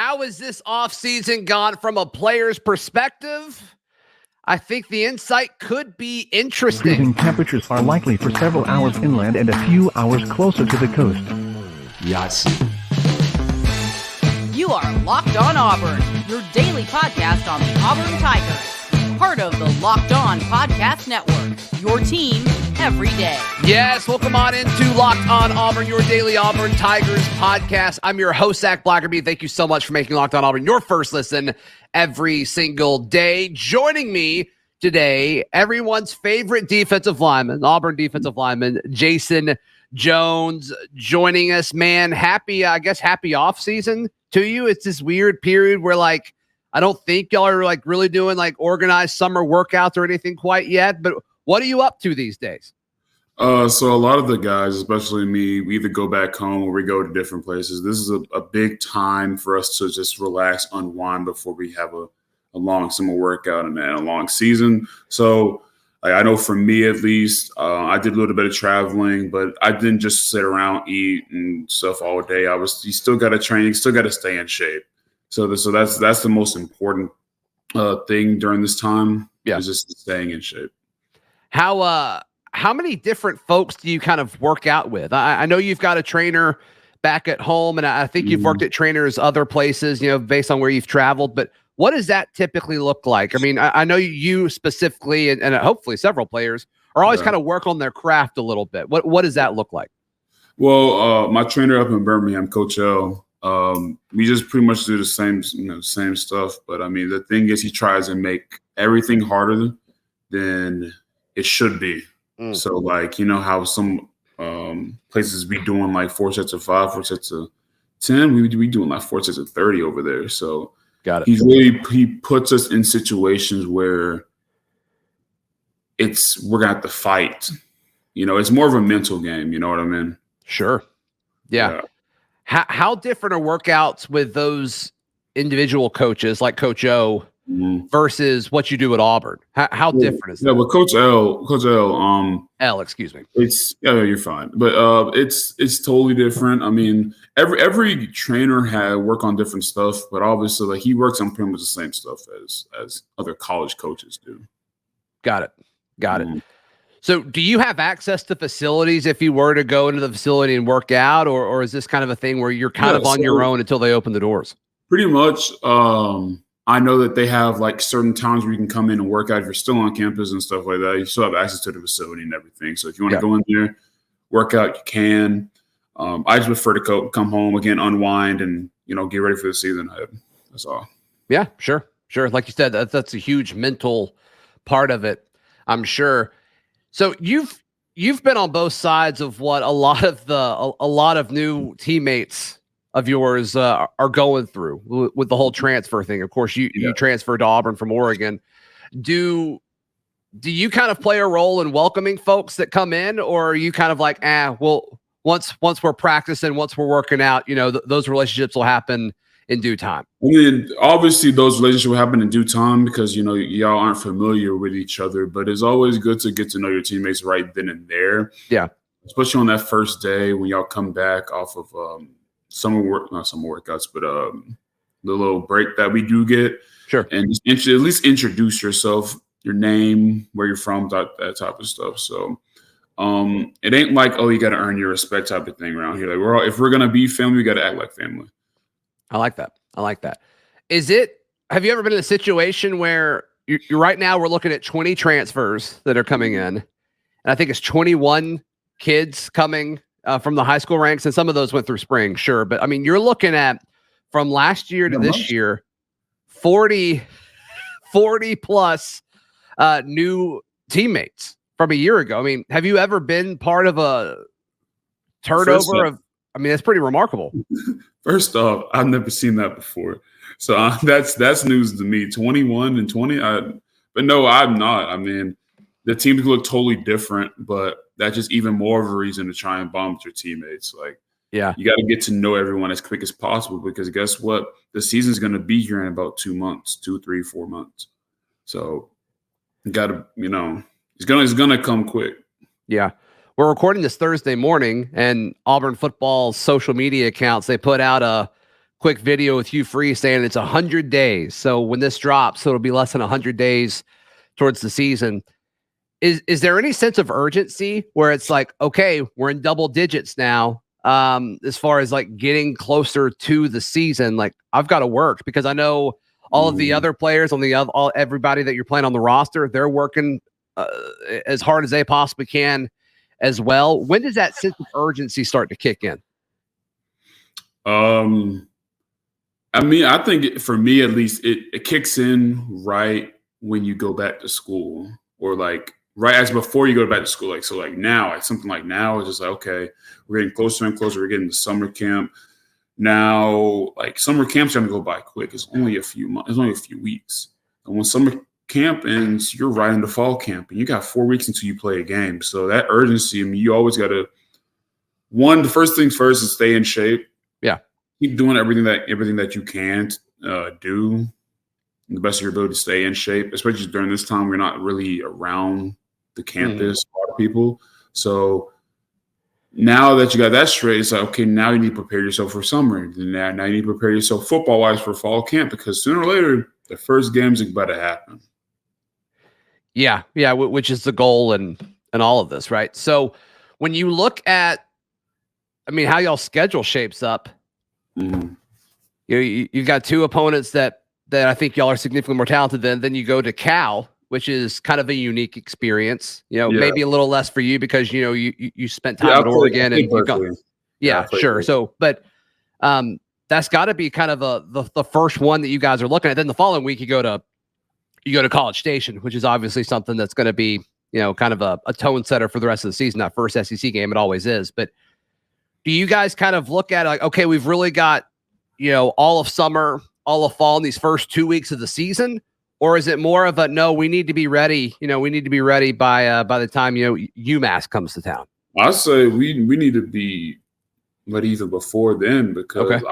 How has this offseason gone from a player's perspective? I think the insight could be interesting. Freezing temperatures are likely for several hours inland and a few hours closer to the coast. Yes. You are Locked On Auburn, your daily podcast on the Auburn Tigers. Part of the Locked On Podcast Network, your team every day. Yes, welcome on into Locked On Auburn, your daily Auburn Tigers podcast. I'm your host, Zach Blackerby. Thank you so much for making Locked On Auburn your first listen every single day. Joining me today, everyone's favorite defensive lineman, Auburn defensive lineman, Jayson Jones, joining us. Man, happy offseason to you. It's this weird period where, I don't think y'all are, really doing, organized summer workouts or anything quite yet, but what are you up to these days? So a lot of the guys, especially me, we either go back home or we go to different places. This is a big time for us to just relax, unwind before we have a long summer workout and then a long season. So I know for me, at least, I did a little bit of traveling, but I didn't just sit around, eat and stuff all day. You still got to train, you still got to stay in shape. So that's the most important thing during this time. Yeah, is just staying in shape. How many different folks do you kind of work out with? I know you've got a trainer back at home, and I think you've worked at trainers other places, based on where you've traveled. But what does that typically look like? I mean, I know you specifically, and hopefully several players, are always kind of work on their craft a little bit. What does that look like? Well, my trainer up in Birmingham, Coach L, we just pretty much do the same stuff. But I mean, the thing is, he tries to make everything harder than it should be. So how some places be doing 4 sets of 5, 4 sets of 10, we doing 4 sets of 30 over there. So got it. He puts us in situations where we're gonna have to fight. It's more of a mental game. You know what I mean? Sure. Yeah. How different are workouts with those individual coaches like Coach O versus what you do at Auburn? How different is that? Yeah, well, Coach L, excuse me. You're fine. But it's totally different. I mean, every trainer work on different stuff, but obviously he works on pretty much the same stuff as other college coaches do. Got it. So do you have access to facilities if you were to go into the facility and work out, or is this kind of a thing where you're kind of on your own until they open the doors? Pretty much. I know that they have certain times where you can come in and work out if you're still on campus and stuff like that. You still have access to the facility and everything. So if you want to go in there, work out, you can. I just prefer to come home again, unwind, and get ready for the season ahead. That's all. Yeah, sure. Like you said, that's a huge mental part of it, I'm sure. So you've been on both sides of what a lot of new teammates of yours are going through with the whole transfer thing. Of course, you transferred to Auburn from Oregon. Do you kind of play a role in welcoming folks that come in, or are you kind of once we're practicing, once we're working out, those relationships will happen in due time? I mean, obviously those relationships will happen in due time because, y'all aren't familiar with each other, but it's always good to get to know your teammates right then and there. Yeah. Especially on that first day when y'all come back off of not summer workouts, but the little break that we do get. Sure. And just at least introduce yourself, your name, where you're from, that type of stuff. So it ain't you got to earn your respect type of thing around here. If we're going to be family, we got to act like family. I like that. Have you ever been in a situation where you're right now we're looking at 20 transfers that are coming in, and I think it's 21 kids coming from the high school ranks, and some of those went through spring, sure. But I mean, you're looking at from last year to this year, 40 plus new teammates from a year ago. I mean, have you ever been part of a turnover that's pretty remarkable. First off, I've never seen that before. So that's news to me. 21 and 20. But no, I'm not. I mean, the teams look totally different, but that's just even more of a reason to try and bond with your teammates. You got to get to know everyone as quick as possible because guess what? The season's going to be here in about 2 months, 2, 3, 4 months. So you got to, it's going to come quick. Yeah. We're recording this Thursday morning, and Auburn football's social media accounts, they put out a quick video with Hugh Freeze saying it's 100 days. So when this drops, so it'll be less than 100 days towards the season. Is there any sense of urgency where it's like, okay, we're in double digits now, as far as like getting closer to the season? Like, I've got to work, because I know all of the other players on everybody that you're playing on the roster, they're working as hard as they possibly can as well. When does that sense of urgency start to kick in? I mean, I think for me, at least, it kicks in right when you go back to school, or like right as before you go back to school. Like, so like now, like something like now, it's just like, okay, we're getting closer and closer. We're getting to summer camp now. Like, summer camp's going to go by quick. It's only a few months. It's only a few weeks. And when summer camp ends, you're right into fall camp, and you got 4 weeks until you play a game. So that urgency, I mean, you always got to, the first things first is stay in shape. Yeah. Keep doing everything that you can do, the best of your ability to stay in shape, especially during this time. We're not really around the campus, a lot of people. So now that you got that straight, it's like, okay, now you need to prepare yourself for summer. Now you need to prepare yourself football-wise for fall camp, because sooner or later, the first game's about to happen. Yeah, which is the goal and all of this, right? So when you look at, I mean, how y'all schedule shapes up, you've got two opponents that I think y'all are significantly more talented than. Then you go to Cal, which is kind of a unique experience. Maybe a little less for you because you spent time at Oregon and you've got. Yeah, sure. So, but that's got to be kind of the first one that you guys are looking at. Then the following week you go to College Station, which is obviously something that's going to be kind of a tone setter for the rest of the season. That first SEC game, it always is. But do you guys kind of look at it like, okay, we've really got all of summer, all of fall in these first 2 weeks of the season? Or is it more of a, no, we need to be ready. We need to be ready by the time, UMass comes to town? I say we need to be ready even before then, because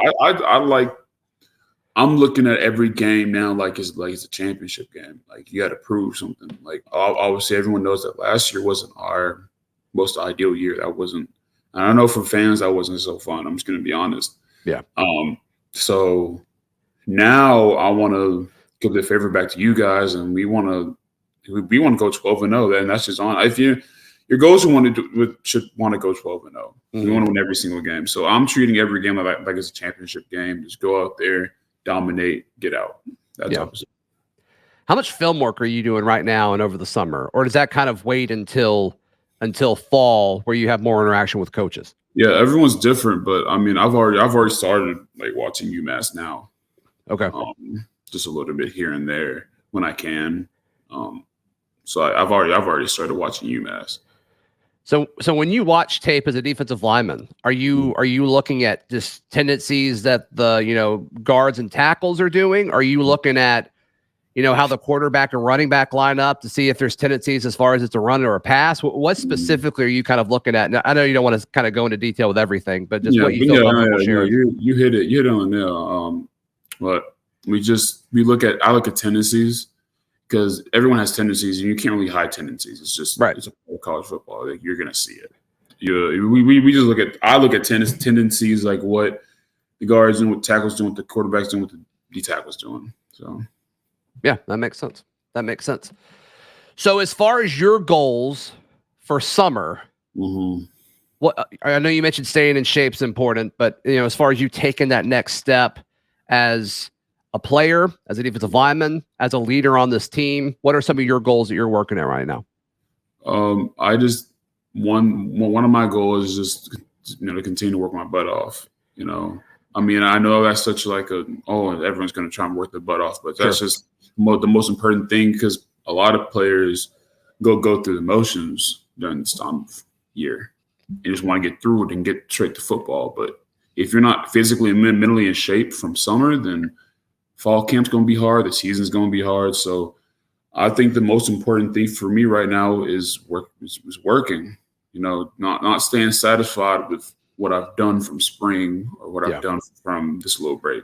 I'm looking at every game now like it's a championship game. Like, you got to prove something. Like, obviously everyone knows that last year wasn't our most ideal year. That wasn't, I don't know, for fans, that wasn't so fun. I'm just going to be honest. Yeah. So now I want to give the favor back to you guys, and we want to go 12-0. Then that's just on. If your goals should want to go 12-0. We want to win every single game. So I'm treating every game like it's a championship game. Just go out there, dominate, get out. That's opposite. How much film work are you doing right now and over the summer, or does that kind of wait until fall, where you have more interaction with coaches? Yeah, everyone's different, but I mean, I've already started like watching UMass now. Okay. Just a little bit here and there when I can. So I've already started watching UMass. So when you watch tape as a defensive lineman, are you looking at just tendencies that the guards and tackles are doing? Are you looking at how the quarterback and running back line up to see if there's tendencies as far as it's a run or a pass? What specifically are you kind of looking at? Now, I know you don't want to kind of go into detail with everything, but just what you feel comfortable sharing. You hit it on there. But I look at tendencies, because everyone has tendencies, and you can't really hide tendencies. It's just right. It's a part of college football. Like, you're gonna see it. I look at tendencies, like what the guards doing, what tackles doing, what the quarterbacks doing, what the D tackles doing. So yeah, that makes sense. So as far as your goals for summer, what I know you mentioned staying in shape's important, but as far as you taking that next step as a player, as a defensive lineman, as a leader on this team, what are some of your goals that you're working at right now? I just one of my goals is just to continue to work my butt off. I mean, I know that's such like everyone's going to try and work their butt off, but that's just the most important thing, because a lot of players go through the motions during this time of year. You just want to get through it and get straight to football. But if you're not physically and mentally in shape from summer, then fall camp's going to be hard. The season's going to be hard. So I think the most important thing for me right now is working, not staying satisfied with what I've done from spring or what I've done from this little break.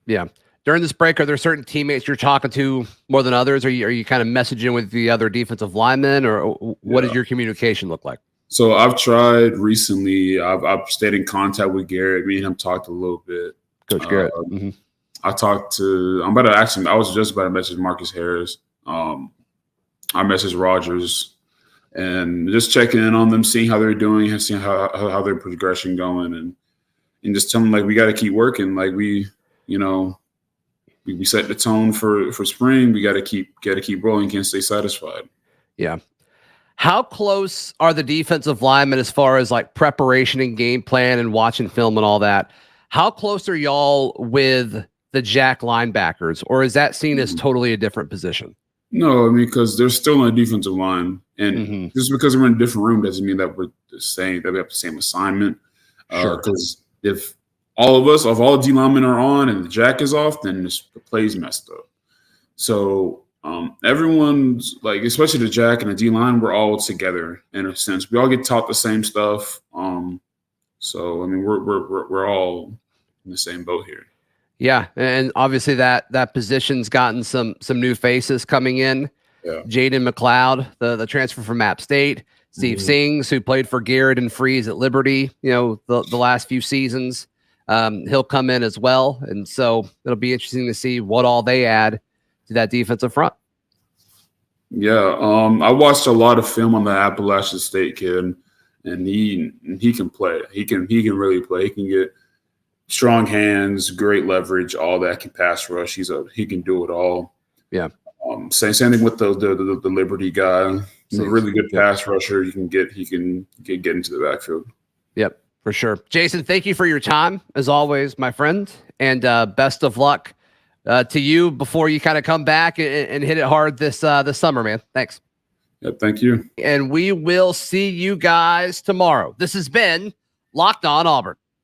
Yeah. During this break, are there certain teammates you're talking to more than others? Are you kind of messaging with the other defensive linemen, or what does your communication look like? So I've tried recently. I've stayed in contact with Garrett. Me and him talked a little bit. Coach Garrett. I talked to. I was just about to message Marcus Harris. I messaged Rogers, and just checking in on them, seeing how they're doing, and seeing how their progression going, and just telling them, like, we got to keep working. Like, we set the tone for spring. We got to keep rolling. Can't stay satisfied. Yeah. How close are the defensive linemen as far as like preparation and game plan and watching film and all that? How close are y'all with the Jack linebackers, or is that seen as totally a different position? No, I mean, because they're still on a defensive line, and just because we're in a different room doesn't mean that we're the same. That we have the same assignment. Because if all the D linemen are on and the Jack is off, then the play's messed up. So everyone's like, especially the Jack and the D line, we're all together in a sense. We all get taught the same stuff. So I mean, we're all in the same boat here. Yeah, and obviously that position's gotten some new faces coming in. Yeah. Jaden McLeod, the transfer from App State. Steve Sings, who played for Garrett and Freeze at Liberty, the last few seasons. He'll come in as well, and so it'll be interesting to see what all they add to that defensive front. Yeah, I watched a lot of film on the Appalachian State kid, and he can play. He can really play. He can get strong hands, great leverage, all that. Can pass rush. He can do it all. Yeah. Same thing with the Liberty guy. He's a really good pass rusher. He can get into the backfield. Yep, for sure. Jayson, thank you for your time as always, my friend, and best of luck to you before you kind of come back and hit it hard this summer, man. Thanks. Yeah, thank you. And we will see you guys tomorrow. This has been Locked On Auburn.